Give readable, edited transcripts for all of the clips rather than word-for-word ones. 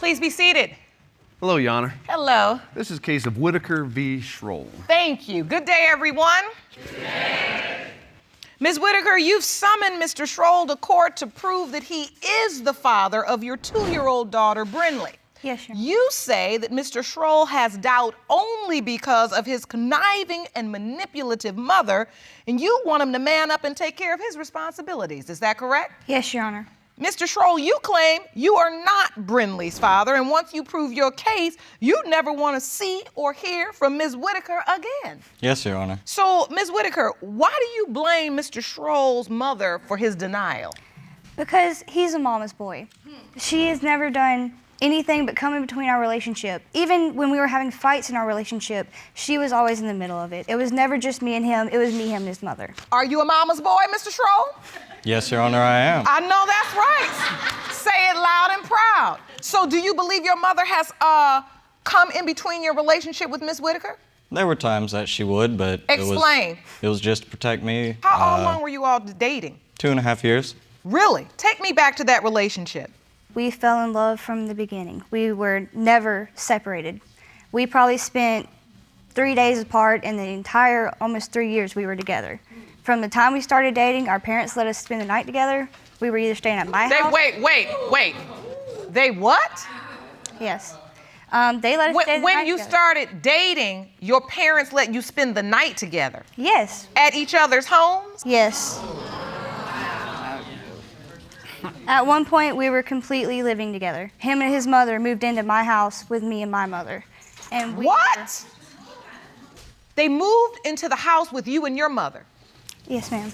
Please be seated. Hello, Your Honor. Hello. This is a case of Whittaker v. Schrull. Thank you. Good day, everyone. Good day. Ms. Whittaker, you've summoned Mr. Schrull to court to prove that he is the father of your 2-year-old daughter, Brinley. Yes, Your Honor. You say that Mr. Schrull has doubt only because of his conniving and manipulative mother, and you want him to man up and take care of his responsibilities. Is that correct? Yes, Your Honor. Mr. Schrull, you claim you are not Brinley's father, and once you prove your case, you never want to see or hear from Ms. Whittaker again. Yes, Your Honor. So, Ms. Whittaker, why do you blame Mr. Schrull's mother for his denial? Because he's a mama's boy. She has never done anything but come in between our relationship. Even when we were having fights in our relationship, she was always in the middle of it. It was never just me and him, it was me, him, and his mother. Are you a mama's boy, Mr. Schrull? Yes, Your Honor, I am. I know that's right. Say it loud and proud. So do you believe your mother has come in between your relationship with Ms. Whittaker? There were times that she would, but Explain. it was just to protect me. How long were you all dating? 2.5 years. Really? Take me back to that relationship. We fell in love from the beginning. We were never separated. We probably spent 3 days apart in the entire almost 3 years we were together. From the time we started dating, our parents let us spend the night together. We were either staying at my house. Wait. They what? Yes. They let us stay the night When you together. started dating, your parents let you spend the night together? Yes. At each other's homes? Yes. At one point, we were completely living together. Him and his mother moved into my house with me and my mother. And What? They moved into the house with you and your mother? Yes, ma'am.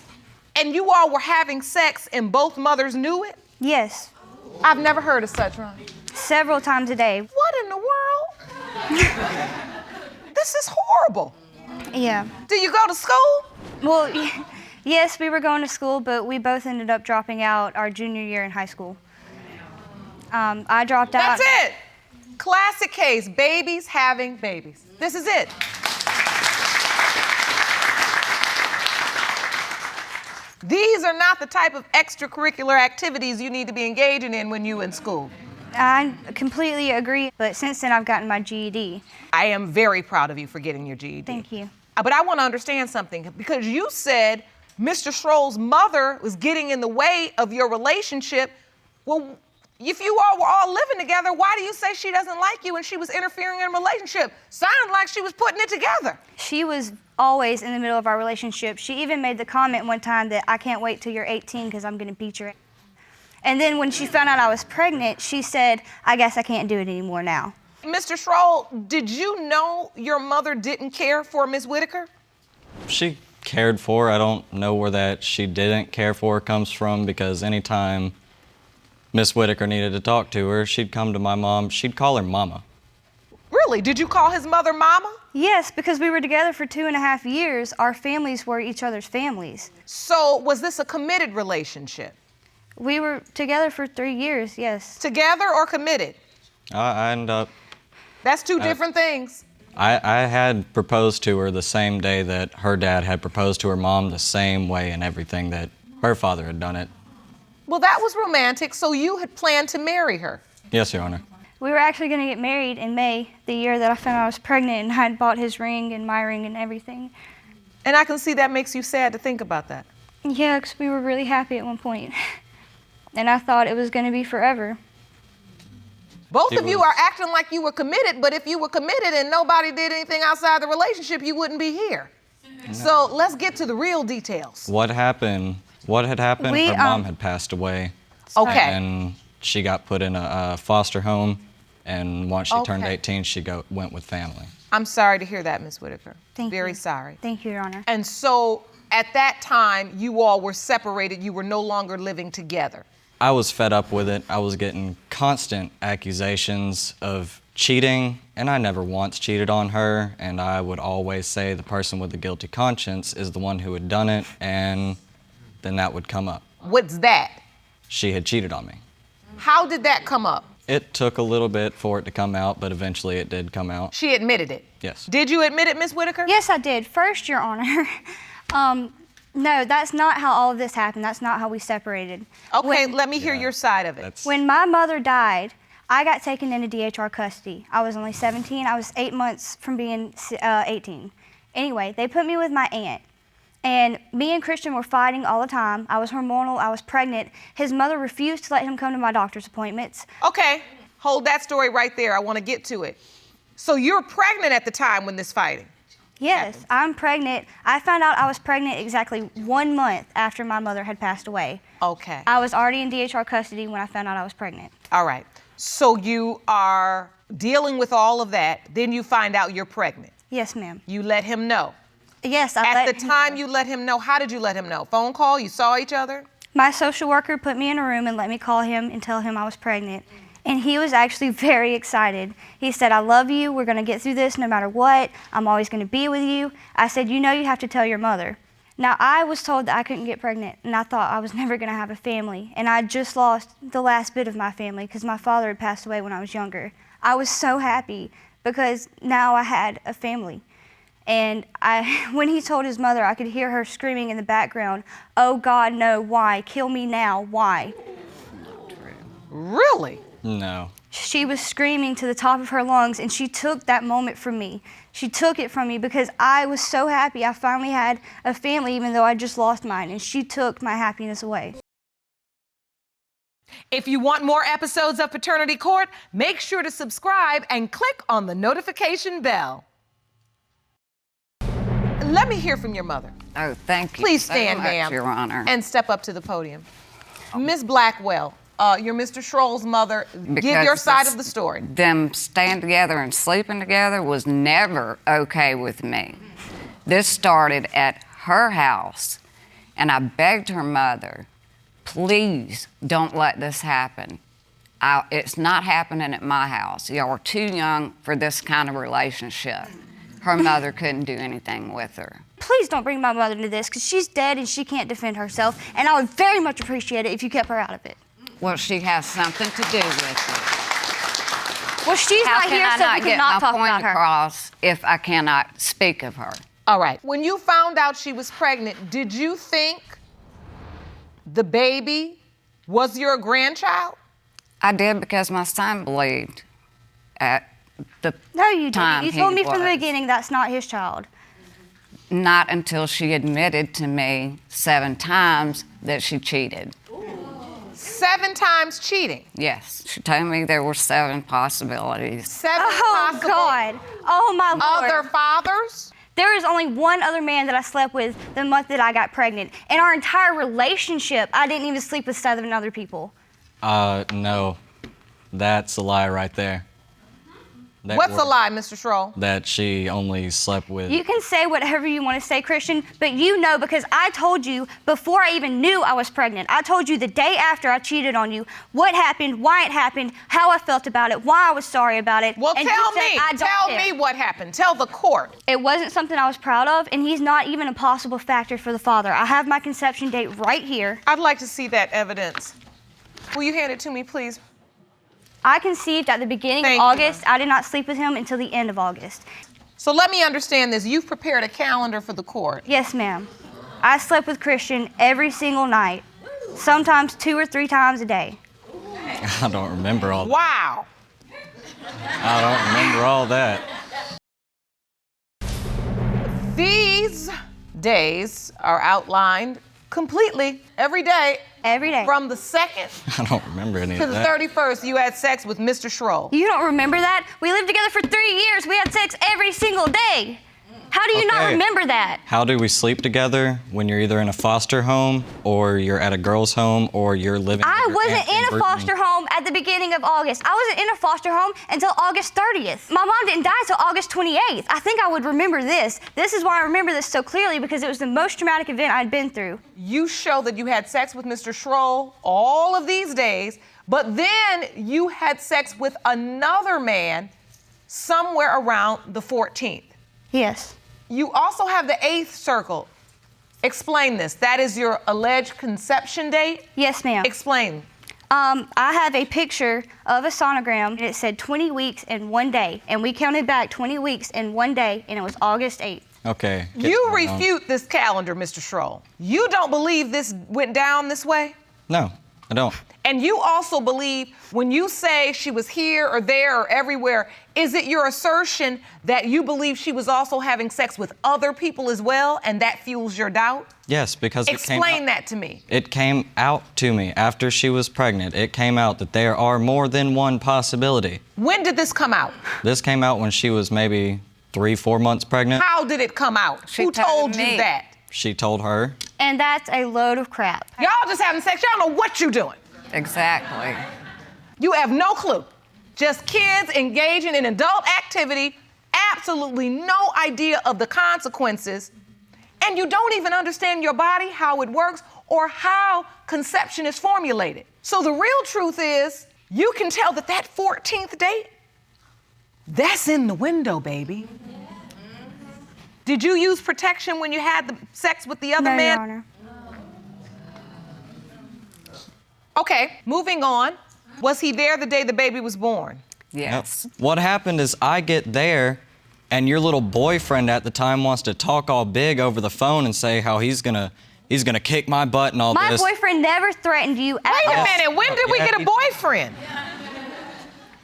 And you all were having sex and both mothers knew it? Yes. I've never heard of such, Ron. Several times a day. What in the world? This is horrible. Yeah. Do you go to school? Well, yes, we were going to school, but we both ended up dropping out our junior year in high school. I dropped out. That's it. Classic case, babies having babies. This is it. These are not the type of extracurricular activities you need to be engaging in when you're in school. I completely agree, but since then I've gotten my GED. I am very proud of you for getting your GED. Thank you. But I want to understand something, because you said Mr. Schrull's mother was getting in the way of your relationship. Well, if you all were all living together, why do you say she doesn't like you and she was interfering in a relationship? Sounded like she was putting it together. She was always in the middle of our relationship. She even made the comment one time that I can't wait till you're 18 because I'm going to beat your ass. And then when she found out I was pregnant, she said, I guess I can't do it anymore now. Mr. Schrull, did you know your mother didn't care for Ms. Whittaker? She cared for her. I don't know where that she didn't care for her comes from, because anytime Miss Whittaker needed to talk to her, she'd come to my mom. She'd call her Mama. Really? Did you call his mother Mama? Yes, because we were together for 2.5 years. Our families were each other's families. So was this a committed relationship? We were together for 3 years, yes. Together or committed? I ended up... That's two different things. I had proposed to her the same day that her dad had proposed to her mom, the same way and everything that her father had done it. Well, that was romantic, so you had planned to marry her. Yes, Your Honor. We were actually going to get married in May, the year that I found out I was pregnant, and I had bought his ring and my ring and everything. And I can see that makes you sad to think about that. Yeah, because we were really happy at one point. And I thought it was going to be forever. Both of you are acting like you were committed, but if you were committed and nobody did anything outside the relationship, you wouldn't be here. No. So let's get to the real details. What happened? What had happened? Her mom had passed away. Okay. And she got put in a foster home, and once she turned 18, she went with family. I'm sorry to hear that, Ms. Whittaker. Thank you. Very sorry. Thank you, Your Honor. And so at that time, you all were separated. You were no longer living together. I was fed up with it. I was getting constant accusations of cheating, and I never once cheated on her, and I would always say the person with the guilty conscience is the one who had done it, and then that would come up. What's that? She had cheated on me. How did that come up? It took a little bit for it to come out, but eventually it did come out. She admitted it? Yes. Did you admit it, Ms. Whittaker? Yes, I did. First, Your Honor, no, that's not how all of this happened. That's not how we separated. Okay, let me hear your side of it. When my mother died, I got taken into DHR custody. I was only 17. I was 8 months from being 18. Anyway, they put me with my aunt. And me and Christian were fighting all the time. I was hormonal, I was pregnant. His mother refused to let him come to my doctor's appointments. Okay, hold that story right there. I want to get to it. So you're pregnant at the time when this fighting? Yes, I'm pregnant. I found out I was pregnant exactly 1 month after my mother had passed away. Okay. I was already in DHR custody when I found out I was pregnant. All right. So you are dealing with all of that, then you find out you're pregnant. Yes, ma'am. You let him know. Yes, At the time you let him know, how did you let him know? Phone call? You saw each other? My social worker put me in a room and let me call him and tell him I was pregnant. And he was actually very excited. He said, I love you. We're going to get through this no matter what. I'm always going to be with you. I said, you know you have to tell your mother. Now, I was told that I couldn't get pregnant, and I thought I was never going to have a family. And I just lost the last bit of my family because my father had passed away when I was younger. I was so happy because now I had a family. And when he told his mother, I could hear her screaming in the background, oh God, no, why? Kill me now, why? Really? No. She was screaming to the top of her lungs, and she took that moment from me. She took it from me because I was so happy I finally had a family, even though I just lost mine, and she took my happiness away. If you want more episodes of Paternity Court, make sure to subscribe and click on the notification bell. Let me hear from your mother. Oh, thank you. Please so stand, much, ma'am, Your Honor. and step up to the podium. Ms. Blackwell, you're Mr. Schrull's mother. Give Because your side of the story. Them staying together and sleeping together was never okay with me. This started at her house, and I begged her mother, please don't let this happen. It's not happening at my house. Y'all are too young for this kind of relationship. Her mother couldn't do anything with her. Please don't bring my mother into this because she's dead and she can't defend herself, and I would very much appreciate it if you kept her out of it. Well, she has something to do with it. Well, she's How not can here, I so not we get cannot my talk point about her. across if I cannot speak of her? All right. When you found out she was pregnant, did you think the baby was your grandchild? I did because my son believed at the No, you time didn't. You told he me from the was. beginning that's not his child. Not until she admitted to me 7 times that she cheated. 7 times cheating. Yes, she told me there were 7 possibilities. 7 Oh, possible God. Oh, my Lord. other fathers? There is only one other man that I slept with the month that I got pregnant. In our entire relationship, I didn't even sleep with 7 other people. No. That's a lie right there. What's a lie, Mr. Schrull? That she only slept with. You can say whatever you want to say, Christian, but you know because I told you before I even knew I was pregnant. I told you the day after I cheated on you what happened, why it happened, how I felt about it, why I was sorry about it. Well, and you tell said, me. "I don't Tell care." me what happened. Tell the court. It wasn't something I was proud of, and he's not even a possible factor for the father. I have my conception date right here. I'd like to see that evidence. Will you hand it to me, please? I conceived at the beginning Thank of you. August. I did not sleep with him until the end of August. So let me understand this. You've prepared a calendar for the court. Yes, ma'am. I slept with Christian every single night, sometimes 2 or 3 times a day. I don't remember all that. Wow. I don't remember all that. These days are outlined completely every day. Every day. From the 2nd I don't remember any to of the that. 31st, you had sex with Mr. Schrull. You don't remember that? We lived together for 3 years. We had sex every single day. How do you not Okay. remember that? How do we sleep together when you're either in a foster home or you're at a girl's home or you're living I with your wasn't aunt in a Brittany? foster home at the beginning of August. I wasn't in a foster home until August 30th. My mom didn't die until August 28th. I think I would remember this. This is why I remember this so clearly because it was the most traumatic event I'd been through. You show that you had sex with Mr. Schrull all of these days, but then you had sex with another man somewhere around the 14th. Yes. You also have the 8th circle. Explain this. That is your alleged conception date? Yes, ma'am. Explain. I have a picture of a sonogram, and it said 20 weeks and 1 day. And we counted back 20 weeks and 1 day, and it was August 8th. Okay. You refute this calendar, Mr. Schrull. You don't believe this went down this way? No. I don't. And you also believe when you say she was here or there or everywhere, is it your assertion that you believe she was also having sex with other people as well, and that fuels your doubt? Yes, because Explain that to me. It came out to me after she was pregnant. It came out that there are more than one possibility. When did this come out? This came out when she was maybe 3-4 months pregnant. How did it come out? She Who told told you me. that? She told her. And that's a load of crap. Y'all just having sex. Y'all know what you're doing. Exactly. You have no clue. Just kids engaging in adult activity, absolutely no idea of the consequences, and you don't even understand your body, how it works, or how conception is formulated. So the real truth is, you can tell that 14th date, that's in the window, baby. Did you use protection when you had the sex with the other No, man? Your Honor. Okay, moving on. Was he there the day the baby was born? Yes. Yep. What happened is I get there, and your little boyfriend at the time wants to talk all big over the phone and say how he's gonna kick my butt and all My this. boyfriend never threatened you at Wait a all. minute, when did we Yeah, get a he- boyfriend?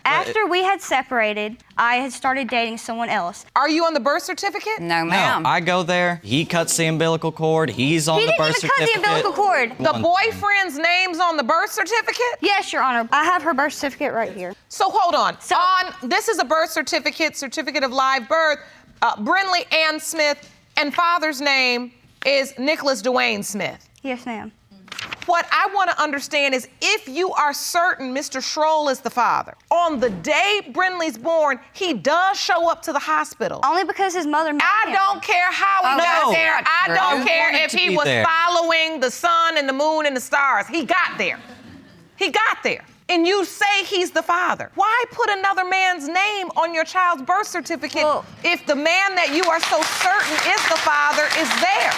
After we had separated, I had started dating someone else. Are you on the birth certificate? No, No, ma'am. I go there. He cuts the umbilical cord. He's on He the didn't birth even cut the certificate. umbilical cord. The One- boyfriend's name's on the birth certificate? Yes, Your Honor. I have her birth certificate right here. So hold on. So- This is a birth certificate, certificate of live birth. Brinley Ann Smith, and father's name is Nicholas Dwayne Smith. Yes, ma'am. What I want to understand is if you are certain Mr. Schrull is the father, on the day Brinley's born, he does show up to the hospital. Only because his mother made I him. don't care how he Oh, got no. there. I True. don't care wanted if to he be was there. following the sun and the moon and the stars. He got there. He got there. And you say he's the father. Why put another man's name on your child's birth certificate Well- if the man that you are so certain is the father is there?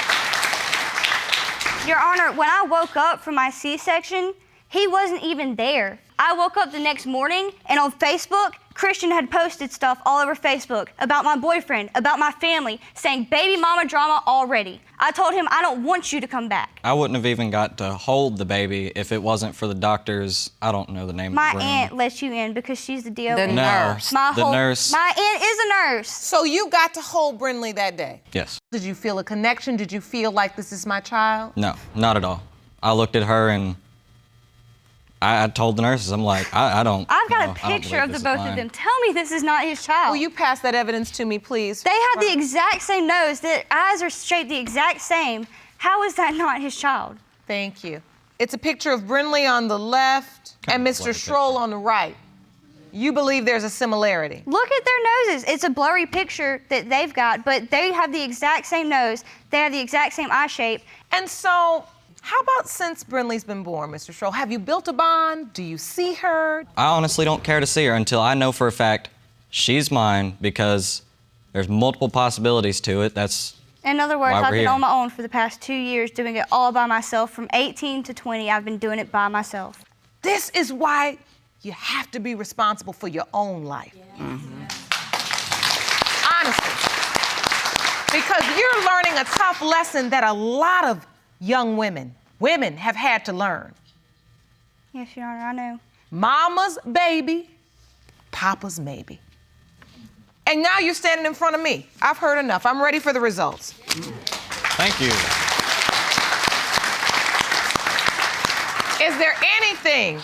Your Honor, when I woke up from my C-section, he wasn't even there. I woke up the next morning, and on Facebook, Christian had posted stuff all over Facebook about my boyfriend, about my family, saying baby mama drama already. I told him I don't want you to come back. I wouldn't have even got to hold the baby if it wasn't for the doctors. I don't know the name My of the room. aunt lets you in because she's the DON. The No, nurse. the nurse. My aunt is a nurse. So you got to hold Brinley that day. Yes. Did you feel a connection? Did you feel like this is my child? No, not at all. I looked at her and I told the nurses, I'm like, I don't. I've got know. a I don't picture of believe the this is both of mine. them. Tell me this is not his child. Will you pass that evidence to me, please? They have the exact same nose. Their eyes are shaped the exact same. How is that not his child? Thank you. It's a picture of Brinley on the left and Kind of Mr. blurry Schrull picture. on the right. You believe there's a similarity. Look at their noses. It's a blurry picture that they've got, but they have the exact same nose. They have the exact same eye shape. And so, how about since Brinley's been born, Mr. Schrull? Have you built a bond? Do you see her? I honestly don't care to see her until I know for a fact she's mine because there's multiple possibilities to it. That's In other words, Why I've we're been here. on my own for the past 2 years doing it all by myself. From 18 to 20, I've been doing it by myself. This is why you have to be responsible for your own life. Honestly. Because you're learning a tough lesson that a lot of young women have had to learn. Yes, Your Honor, I know. Mama's baby, papa's maybe. And now you're standing in front of me. I've heard enough. I'm ready for the results. Thank you. Is there anything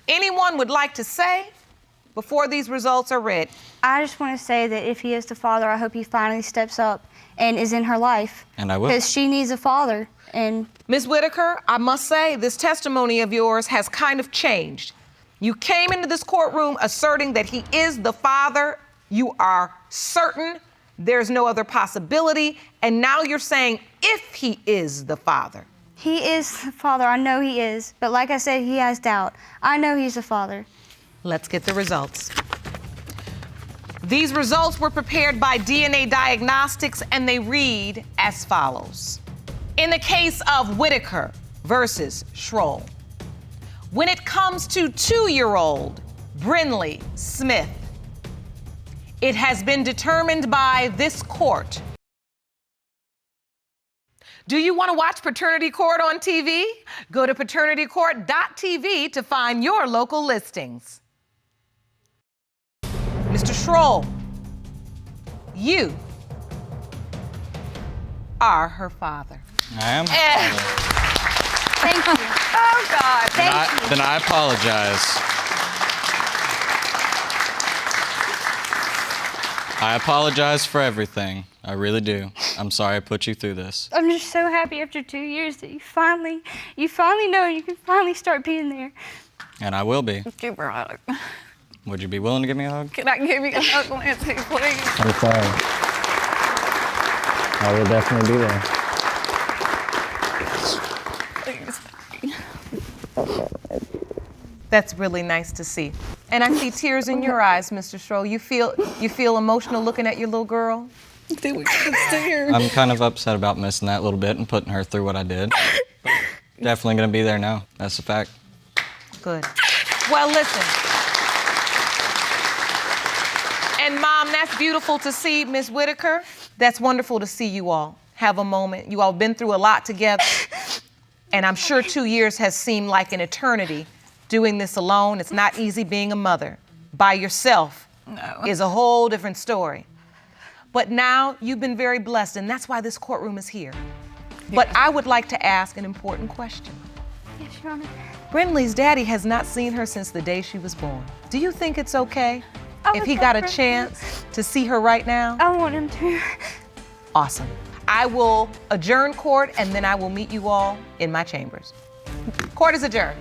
anyone would like to say before these results are read? I just want to say that if he is the father, I hope he finally steps up and is in her life. And I will. Because she needs a father. And Ms. Whittaker, I must say, this testimony of yours has kind of changed. You came into this courtroom asserting that he is the father. You are certain there's no other possibility. And now you're saying if he is the father. he is the father. I know he is. But like I said, he has doubt. I know he's the father. Let's get the results. These results were prepared by DNA Diagnostics, and they read as follows. In the case of Whittaker versus Schrull, when it comes to 2-year-old Brinley Smith, it has been determined by this court Do you want to watch Paternity Court on TV? Go to paternitycourt.tv to find your local listings. Mr. Schrull, you are her father. I am. Thank you. Oh, God. Then I apologize. I apologize for everything. I really do. I'm sorry I put you through this. I'm just so happy after 2 years that you finally know you can finally start being there. And I will be. Give her a hug. Would you be willing to give me a hug? Can I give you a hug, Lindsay, please? I'm sorry. I will definitely be there. Please. That's really nice to see. And I see tears in your eyes, Mr. Schrull. You feel emotional looking at your little girl? Do we see her? I'm kind of upset about missing that little bit and putting her through what I did. Definitely gonna be there now. That's a fact. Good. Well, listen. And Mom, that's beautiful to see, Miss Whittaker. That's wonderful to see you all have a moment. You all been through a lot together. And I'm sure 2 years has seemed like an eternity doing this alone. It's not easy being a mother. By yourself is a whole different story. But now you've been very blessed, and that's why this courtroom is here. But I would like to ask an important question. Yes, Your Honor. Brindley's daddy has not seen her since the day she was born. Do you think it's okay I if would he got a love for- chance to see her right now? I want him to. Awesome. I will adjourn court, and then I will meet you all in my chambers. Court is adjourned.